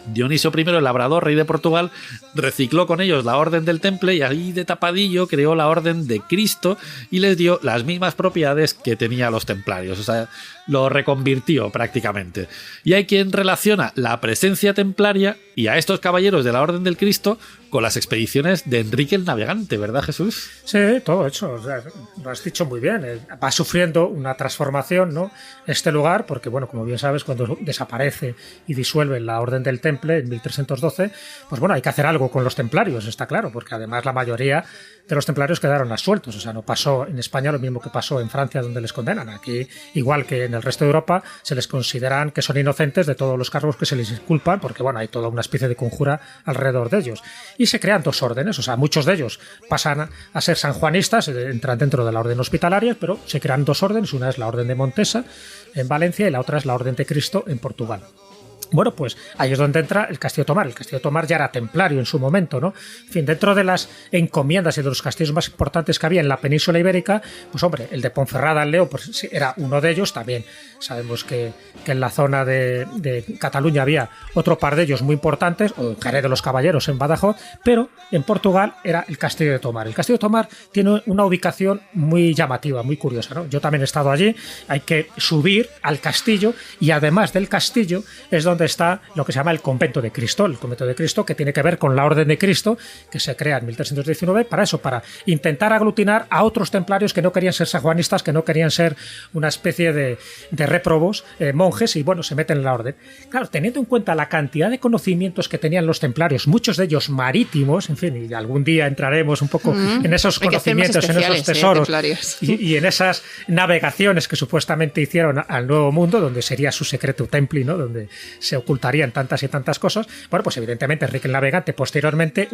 Dionisio I el Labrador, rey de Portugal, recicló con ellos la Orden del Temple y ahí de tapadillo creó la Orden de Cristo y les dio las mismas propiedades que tenía los templarios, o sea, lo reconvirtió prácticamente. Y hay quien relaciona la presencia templaria y a estos caballeros de la Orden del Cristo con las expediciones de Enrique el Navegante, ¿verdad, Jesús? Sí, todo hecho, o sea, lo has dicho muy bien. Va sufriendo una transformación, ¿no?, este lugar, porque, bueno, como bien sabes, cuando desaparece y disuelve la Orden del Temple en 1312, pues bueno, hay que hacer algo con los templarios, está claro, porque además la mayoría de los templarios quedaron absueltos, o sea, no pasó en España lo mismo que pasó en Francia, donde les condenan. Aquí, igual que en el resto de Europa, se les consideran que son inocentes de todos los cargos que se les inculpan, porque, bueno, hay toda una especie de conjura alrededor de ellos. Y se crean dos órdenes, o sea, muchos de ellos pasan a ser sanjuanistas, entran dentro de la orden hospitalaria, pero se crean dos órdenes, una es la Orden de Montesa en Valencia y la otra es la Orden de Cristo en Portugal. Bueno, pues ahí es donde entra el Castillo de Tomar. El Castillo de Tomar ya era templario en su momento, ¿no? En fin, dentro de las encomiendas y de los castillos más importantes que había en la península ibérica, pues hombre, el de Ponferrada al Leo, pues sí, era uno de ellos. También sabemos que en la zona de Cataluña había otro par de ellos muy importantes, o en Jerez de los Caballeros en Badajoz, pero en Portugal era el Castillo de Tomar. El Castillo de Tomar tiene una ubicación muy llamativa, muy curiosa, ¿no? Yo también he estado allí, hay que subir al castillo y además del castillo es donde está lo que se llama el Convento de Cristo, el Convento de Cristo, que tiene que ver con la Orden de Cristo, que se crea en 1319 para eso, para intentar aglutinar a otros templarios que no querían ser sanjuanistas, que no querían ser una especie de réprobos, monjes, y bueno, se meten en la orden. Claro, teniendo en cuenta la cantidad de conocimientos que tenían los templarios, muchos de ellos marítimos, en fin, y algún día entraremos un poco en esos conocimientos, en esos tesoros y en esas navegaciones que supuestamente hicieron al Nuevo Mundo, donde sería su secreto templi, ¿no?, donde se ocultarían tantas y tantas cosas. Bueno, pues evidentemente Enrique el Navegante posteriormente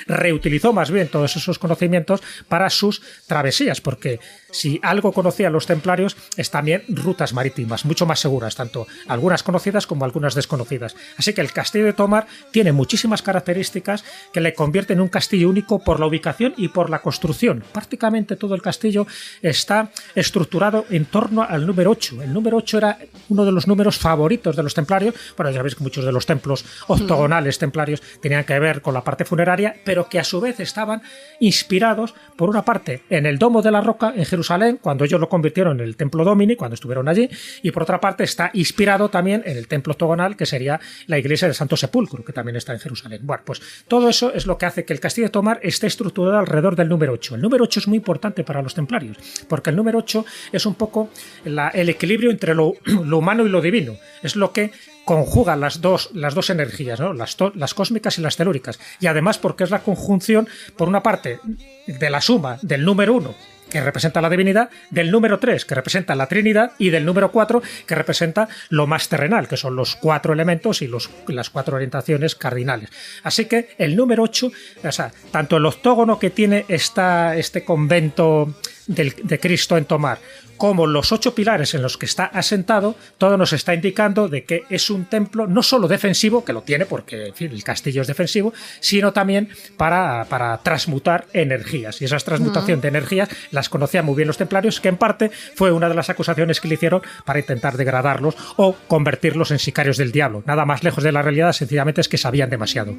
reutilizó más bien todos esos conocimientos para sus travesías, porque si algo conocían los templarios es también rutas marítimas, mucho más seguras, tanto algunas conocidas como algunas desconocidas. Así que el Castillo de Tomar tiene muchísimas características que le convierten en un castillo único por la ubicación y por la construcción. Prácticamente todo el castillo está estructurado en torno al número 8. El número 8 era uno de los números favoritos de los templarios. Bueno, ya veis que muchos de los templos octogonales templarios tenían que ver con la parte funeraria, pero que a su vez estaban inspirados, por una parte, en el Domo de la Roca en Jerusalén, cuando ellos lo convirtieron en el Templo Domini, cuando estuvieron allí, y por otra parte está inspirado también en el templo octogonal, que sería la iglesia del Santo Sepulcro, que también está en Jerusalén. Bueno, pues todo eso es lo que hace que el Castillo de Tomar esté estructurado alrededor del número 8. El número 8 es muy importante para los templarios, porque el número 8 es un poco el equilibrio entre lo humano y lo divino. Es lo que conjuga las dos energías, ¿no?, las cósmicas y las telúricas, y además porque es la conjunción, por una parte, de la suma del número 1, que representa la divinidad, del número 3, que representa la Trinidad, y del número 4, que representa lo más terrenal, que son los 4 elementos y las 4 orientaciones cardinales. Así que el número 8, o sea, tanto el octógono que tiene este convento de Cristo en Tomar, como los 8 pilares en los que está asentado, todo nos está indicando de que es un templo no solo defensivo, que lo tiene porque, en fin, el castillo es defensivo, sino también para transmutar energías. Y esa transmutación de energías las conocían muy bien los templarios, que en parte fue una de las acusaciones que le hicieron para intentar degradarlos o convertirlos en sicarios del diablo. Nada más lejos de la realidad, sencillamente es que sabían demasiado.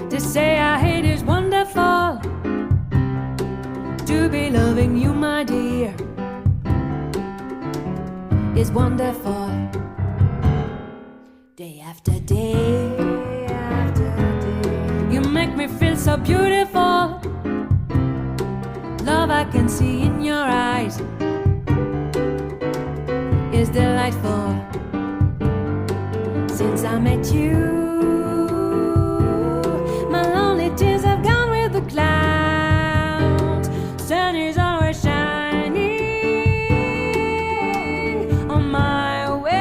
To say I hate is wonderful. To be loving you, my dear, is wonderful. Day after day, you make me feel so beautiful. Love I can see in your eyes is delightful. Since I met you, my lonely tears have gone with the clouds. Sun is always shining on my way.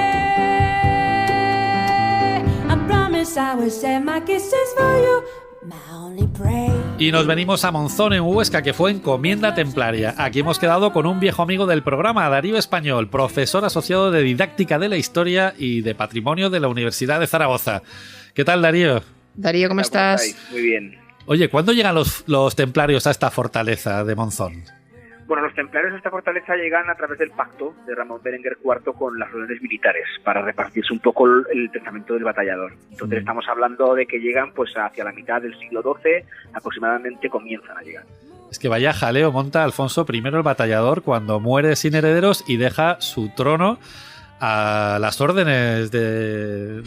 I promise I will save my kisses for you, Y nos venimos a Monzón, en Huesca, que fue encomienda templaria. Aquí hemos quedado con un viejo amigo del programa, Darío Español, profesor asociado de Didáctica de la Historia y de Patrimonio de la Universidad de Zaragoza. ¿Qué tal, Darío? Darío, ¿cómo estás? Muy bien. Oye, ¿cuándo llegan los templarios a esta fortaleza de Monzón? Bueno, los templarios a esta fortaleza llegan a través del pacto de Ramón Berenguer IV con las órdenes militares para repartirse un poco el testamento del batallador. Entonces estamos hablando de que llegan pues hacia la mitad del siglo XII, aproximadamente comienzan a llegar. Es que vaya jaleo monta Alfonso I el batallador cuando muere sin herederos y deja su trono a las órdenes de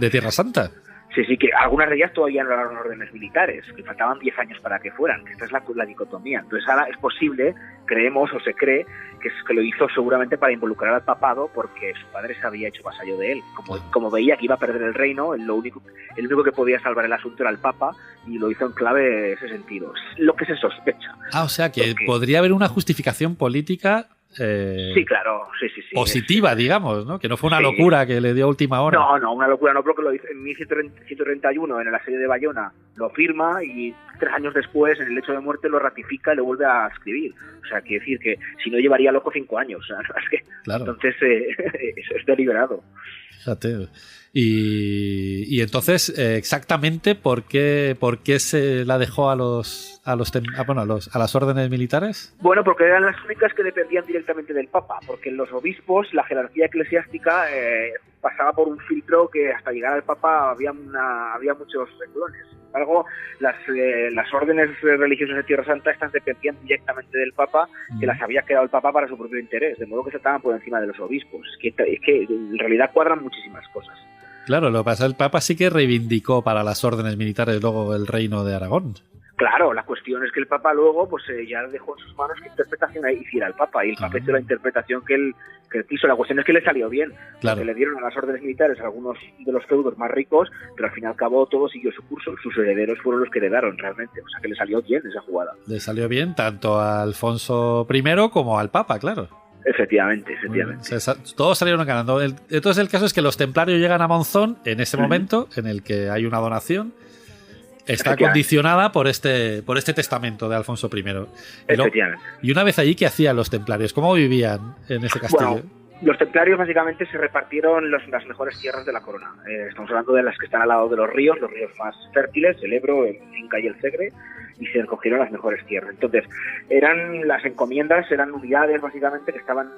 Tierra Santa. Sí, que algunas de ellas todavía no eran órdenes militares, que faltaban 10 años para que fueran, que esta es la dicotomía. Entonces ahora es posible, creemos o se cree, que lo hizo seguramente para involucrar al papado porque su padre se había hecho vasallo de él. Como veía que iba a perder el reino, el único que podía salvar el asunto era el papa y lo hizo en clave de ese sentido. Lo que se sospecha. O sea que podría haber una justificación política... sí, claro, sí. Positiva, digamos, ¿no? Que no fue una locura que le dio a última hora. No, una locura no, porque lo hizo en 1131 en el asedio de Bayona, lo firma y 3 años después, en el hecho de muerte, lo ratifica y lo vuelve a escribir. O sea, quiere decir que si no llevaría loco 5 años. O sea, es que, claro. Entonces, eso es deliberado. Fíjate. Y entonces, exactamente, ¿por qué se la dejó a las órdenes militares? Bueno, porque eran las únicas que dependían directamente del Papa, porque los obispos, la jerarquía eclesiástica, pasaba por un filtro que hasta llegar al Papa había muchos renglones. Sin embargo, las órdenes religiosas de Tierra Santa, estas dependían directamente del Papa, que las había creado el Papa para su propio interés, de modo que se estaban por encima de los obispos. Es que en realidad cuadran muchísimas cosas. Claro, lo que pasa, el Papa sí que reivindicó para las órdenes militares luego el reino de Aragón. Claro, la cuestión es que el Papa luego pues ya dejó en sus manos qué interpretación hiciera el Papa, y el Papa hizo la interpretación que él quiso. La cuestión es que le salió bien, porque le dieron a las órdenes militares a algunos de los feudos más ricos, pero al fin y al cabo todo siguió su curso, sus herederos fueron los que heredaron realmente, o sea que le salió bien esa jugada. Le salió bien tanto a Alfonso I como al Papa, claro. Efectivamente. Todos salieron ganando. Entonces el caso es que los templarios llegan a Monzón en ese momento en el que hay una donación. Está condicionada por este testamento de Alfonso I. Y una vez allí, ¿qué hacían los templarios? ¿Cómo vivían en ese castillo? Bueno, los templarios básicamente se repartieron las mejores tierras de la corona. Estamos hablando de las que están al lado de los ríos más fértiles, el Ebro, el Cinca y el Segre, y se recogieron las mejores tierras. Entonces, las encomiendas eran unidades básicamente que estaban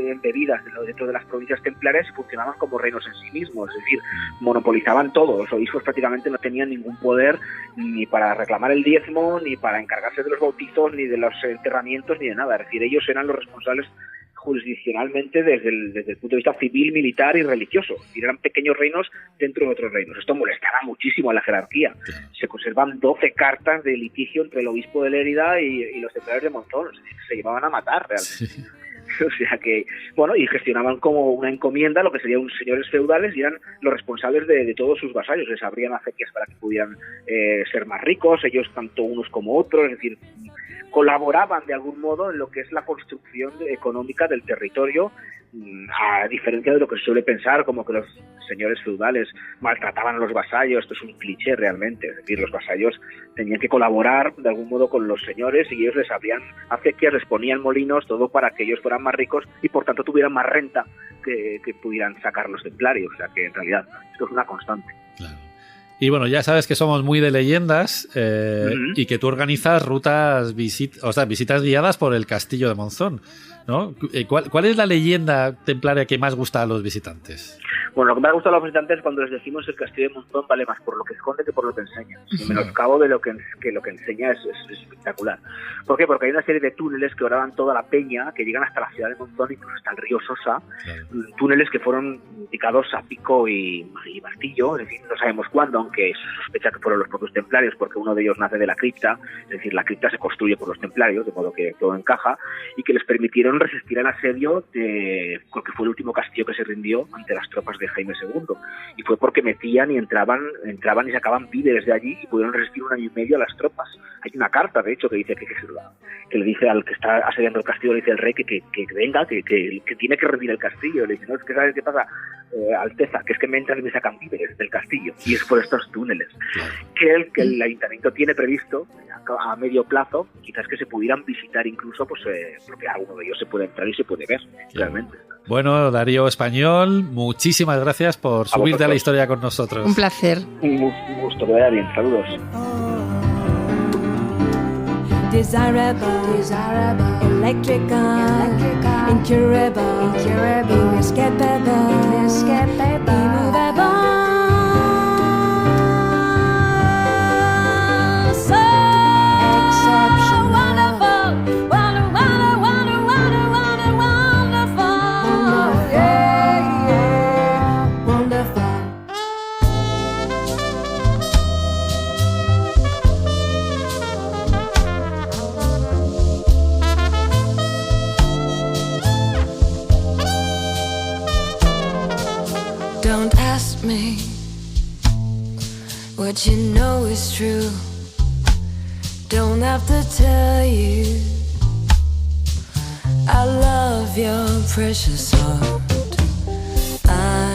embebidas dentro de las provincias templarias y funcionaban como reinos en sí mismos, es decir, monopolizaban todo. Los obispos prácticamente no tenían ningún poder ni para reclamar el diezmo, ni para encargarse de los bautizos, ni de los enterramientos, ni de nada. Es decir, ellos eran los responsables jurisdiccionalmente desde el punto de vista civil, militar y religioso. Es decir, eran pequeños reinos dentro de otros reinos. Esto molestaba muchísimo a la jerarquía. Se conservan 12 cartas de litigio entre el obispo de Lérida y los templarios de Monzón. Se llevaban a matar realmente. Sí. O sea que, y gestionaban como una encomienda lo que serían unos señores feudales y eran los responsables de todos sus vasallos. Les abrían acequias para que pudieran ser más ricos, ellos tanto unos como otros, es decir, colaboraban de algún modo en lo que es la construcción económica del territorio, a diferencia de lo que se suele pensar, como que los señores feudales maltrataban a los vasallos. Esto es un cliché realmente, es decir, los vasallos tenían que colaborar de algún modo con los señores y ellos les abrían acequias, les ponían molinos, todo para que ellos fueran más ricos y por tanto tuvieran más renta que pudieran sacar los templarios. O sea que en realidad esto es una constante. Claro. Y bueno, ya sabes que somos muy de leyendas y que tú organizas visitas guiadas por el castillo de Monzón, ¿no? ¿Cuál es la leyenda templaria que más gusta a los visitantes? Bueno, lo que me ha gustado a los visitantes cuando les decimos el castillo de Monzón vale más por lo que esconde que por lo que enseña. Y menoscabo de lo que enseña es espectacular. ¿Por qué? Porque hay una serie de túneles que oraban toda la peña, que llegan hasta la ciudad de Monzón, incluso hasta el río Sosa. Claro. Túneles que fueron indicados a pico y martillo, es decir, no sabemos cuándo, aunque se sospecha que fueron los propios templarios, porque uno de ellos nace de la cripta, es decir, la cripta se construye por los templarios, de modo que todo encaja, y que les permitieron resistir el asedio porque fue el último castillo que se rindió ante las tropas de Jaime II, y fue porque metían y entraban y sacaban víveres de allí y pudieron resistir 1 año y medio a las tropas. Hay una carta, de hecho, que dice que le dice al que está asediando el castillo, le dice el rey que venga, que tiene que rendir el castillo. Le dice, no, es que ¿sabes qué pasa, Alteza? Que es que me entran y me sacan víveres del castillo, y es por estos túneles. Que el ayuntamiento tiene previsto a medio plazo, quizás que se pudieran visitar incluso, pues porque alguno de ellos se puede entrar y se puede ver, realmente. Bueno, Darío Español, muchísimas gracias por subirte a la historia con nosotros. Un placer. Un gusto, que vaya bien, saludos. Desirable, electrical, incurable, inescapable, immovable. So exceptional, wonderful, wonderful, yeah, wonderful. Don't ask me what you know is true. Don't have to tell you I love your precious heart.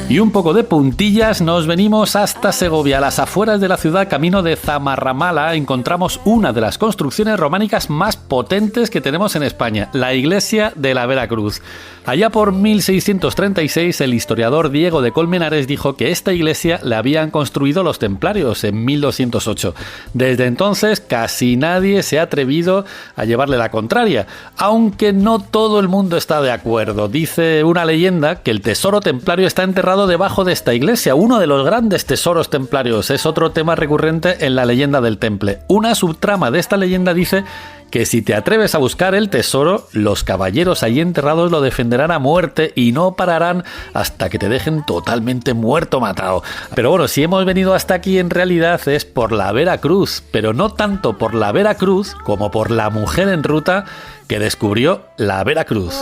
Y un poco de puntillas, nos venimos hasta Segovia. A las afueras de la ciudad, camino de Zamarramala, encontramos una de las construcciones románicas más potentes que tenemos en España, la iglesia de la Veracruz. Allá por 1636, el historiador Diego de Colmenares dijo que esta iglesia la habían construido los templarios en 1208. Desde entonces, casi nadie se ha atrevido a llevarle la contraria, aunque no todo el mundo está de acuerdo. Dice una leyenda que el tesoro templario está enterrado debajo de esta iglesia, uno de los grandes tesoros templarios. Es otro tema recurrente en la leyenda del temple. Una subtrama de esta leyenda dice que si te atreves a buscar el tesoro, los caballeros allí enterrados lo defenderán a muerte y no pararán hasta que te dejen totalmente muerto matado. Pero bueno, si hemos venido hasta aquí en realidad es por la Veracruz, pero no tanto por la Veracruz como por la mujer en ruta que descubrió la Veracruz.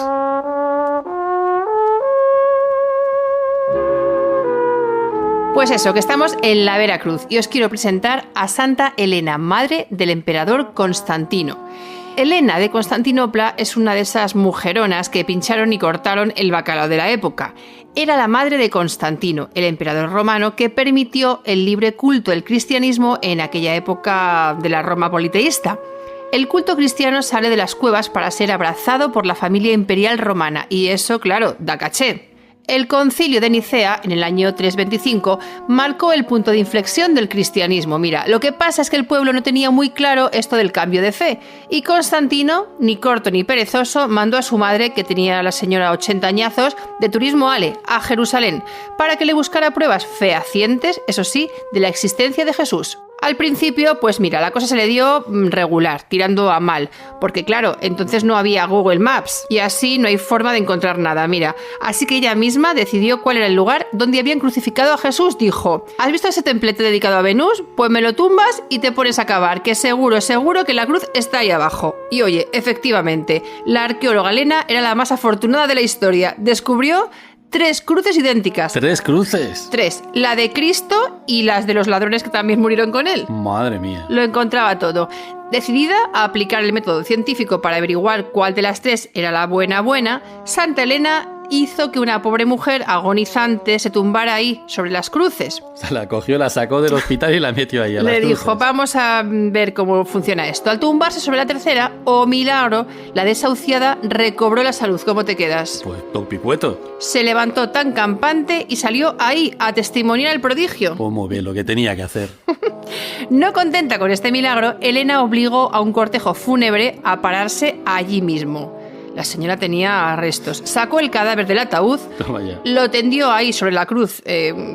Pues eso, que estamos en la Veracruz y os quiero presentar a Santa Elena, madre del emperador Constantino. Elena de Constantinopla es una de esas mujeronas que pincharon y cortaron el bacalao de la época. Era la madre de Constantino, el emperador romano que permitió el libre culto del cristianismo en aquella época de la Roma politeísta. El culto cristiano sale de las cuevas para ser abrazado por la familia imperial romana y eso, claro, da caché. El concilio de Nicea, en el año 325, marcó el punto de inflexión del cristianismo. Mira, lo que pasa es que el pueblo no tenía muy claro esto del cambio de fe, y Constantino, ni corto ni perezoso, mandó a su madre, que tenía la señora 80 añazos, de turismo a Jerusalén, para que le buscara pruebas fehacientes, eso sí, de la existencia de Jesús. Al principio, pues mira, la cosa se le dio regular, tirando a mal, porque claro, entonces no había Google Maps y así no hay forma de encontrar nada, mira. Así que ella misma decidió cuál era el lugar donde habían crucificado a Jesús. Dijo, ¿has visto ese templete dedicado a Venus? Pues me lo tumbas y te pones a cavar, que seguro que la cruz está ahí abajo. Y oye, efectivamente, la arqueóloga Elena era la más afortunada de la historia. Descubrió 3 cruces idénticas. ¿3 cruces? 3. La de Cristo y las de los ladrones que también murieron con él. Madre mía. Lo encontraba todo. Decidida a aplicar el método científico para averiguar cuál de las 3 era la buena, Santa Elena hizo que una pobre mujer agonizante se tumbara ahí, sobre las cruces. Se la cogió, la sacó del hospital y la metió ahí a las Le cruces. dijo, vamos a ver cómo funciona esto. Al tumbarse sobre la tercera, milagro, la desahuciada recobró la salud. ¿Cómo te quedas? Pues topicueto. Se levantó tan campante y salió ahí a testimoniar el prodigio. Pues muy bien, lo que tenía que hacer. No contenta con este milagro, Elena obligó a un cortejo fúnebre a pararse allí mismo. La señora tenía restos. Sacó el cadáver del ataúd, lo tendió ahí sobre la cruz,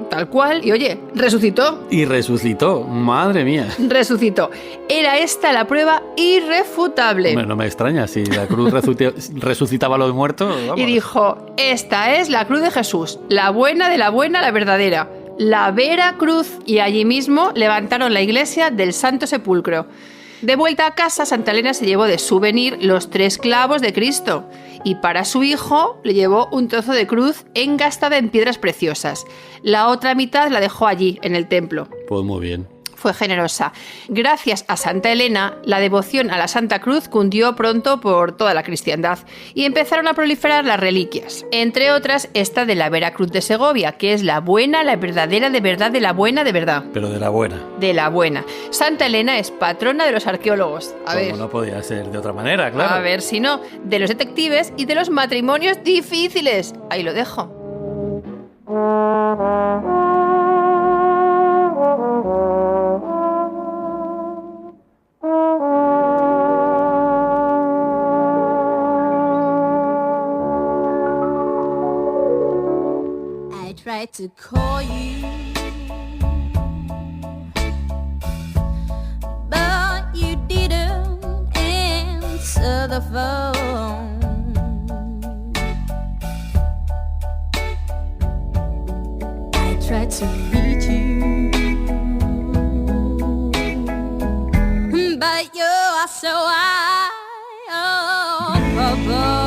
tal cual, y oye, resucitó. Y resucitó, madre mía. Resucitó. Era esta la prueba irrefutable. Bueno, no me extraña, si la cruz resucitaba a los muertos, vamos. Y dijo, esta es la cruz de Jesús, la buena de la buena, la verdadera. La Veracruz. Y allí mismo levantaron la iglesia del Santo Sepulcro. De vuelta a casa, Santa Elena se llevó de souvenir los 3 clavos de Cristo y para su hijo le llevó un trozo de cruz engastada en piedras preciosas. La otra mitad la dejó allí, en el templo. Pues muy bien. Fue generosa. Gracias a Santa Elena, la devoción a la Santa Cruz cundió pronto por toda la cristiandad y empezaron a proliferar las reliquias, entre otras esta de la Vera Cruz de Segovia, que es la buena, la verdadera de verdad, de la buena de verdad. Pero de la buena. De la buena. Santa Elena es patrona de los arqueólogos. A ver. No podía ser de otra manera, claro. A ver si no, de los detectives y de los matrimonios difíciles. Ahí lo dejo. Tried to call you, but you didn't answer the phone. I tried to reach you, but you are so high above.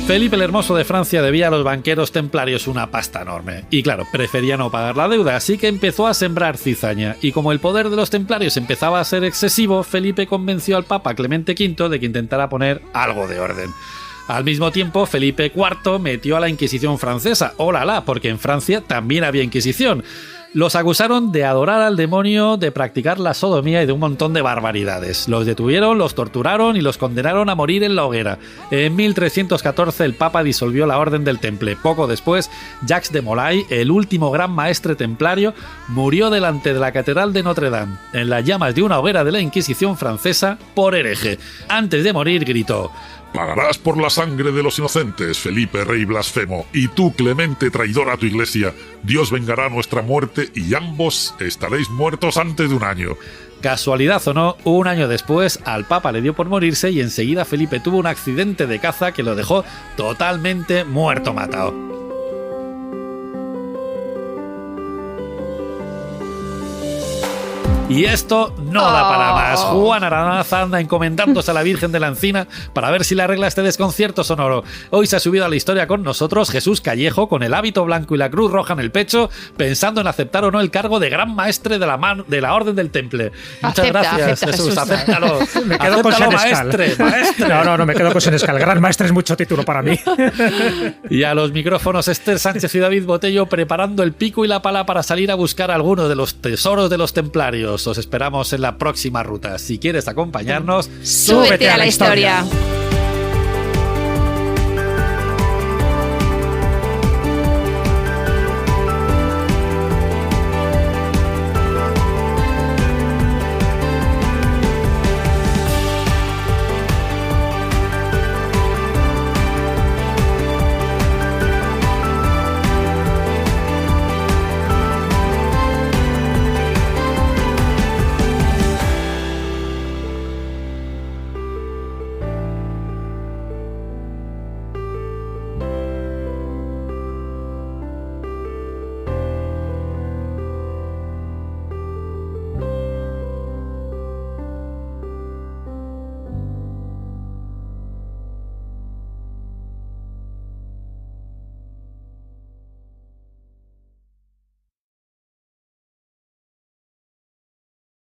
Felipe el Hermoso de Francia debía a los banqueros templarios una pasta enorme. Y claro, prefería no pagar la deuda, así que empezó a sembrar cizaña. Y como el poder de los templarios empezaba a ser excesivo, Felipe convenció al Papa Clemente V de que intentara poner algo de orden. Al mismo tiempo, Felipe IV metió a la Inquisición francesa. ¡Ólala! Porque en Francia también había Inquisición. Los acusaron de adorar al demonio, de practicar la sodomía y de un montón de barbaridades. Los detuvieron, los torturaron y los condenaron a morir en la hoguera. En 1314 el Papa disolvió la Orden del Temple. Poco después, Jacques de Molay, el último gran maestre templario, murió delante de la Catedral de Notre Dame, en las llamas de una hoguera de la Inquisición francesa, por hereje. Antes de morir gritó: «Pagarás por la sangre de los inocentes, Felipe, rey blasfemo, y tú, Clemente, traidor a tu iglesia. Dios vengará nuestra muerte y ambos estaréis muertos antes de un año». Casualidad o no, un año después al Papa le dio por morirse y enseguida Felipe tuvo un accidente de caza que lo dejó totalmente muerto-matado. Y esto no da para más. Juan Aranaz anda encomendándose a la Virgen de la Encina para ver si le arregla este desconcierto sonoro. Hoy se ha subido a la historia con nosotros Jesús Callejo, con el hábito blanco y la cruz roja en el pecho, pensando en aceptar o no el cargo de gran maestre de la Orden del Temple. Muchas gracias, Jesús. Acéptalo. Me quedo con maestre. No, me quedo con Senescal. Gran maestre es mucho título para mí. Y a los micrófonos Esther Sánchez y David Botello preparando el pico y la pala para salir a buscar alguno de los tesoros de los templarios. Os esperamos en la próxima ruta. Si quieres acompañarnos, ¡súbete a la historia!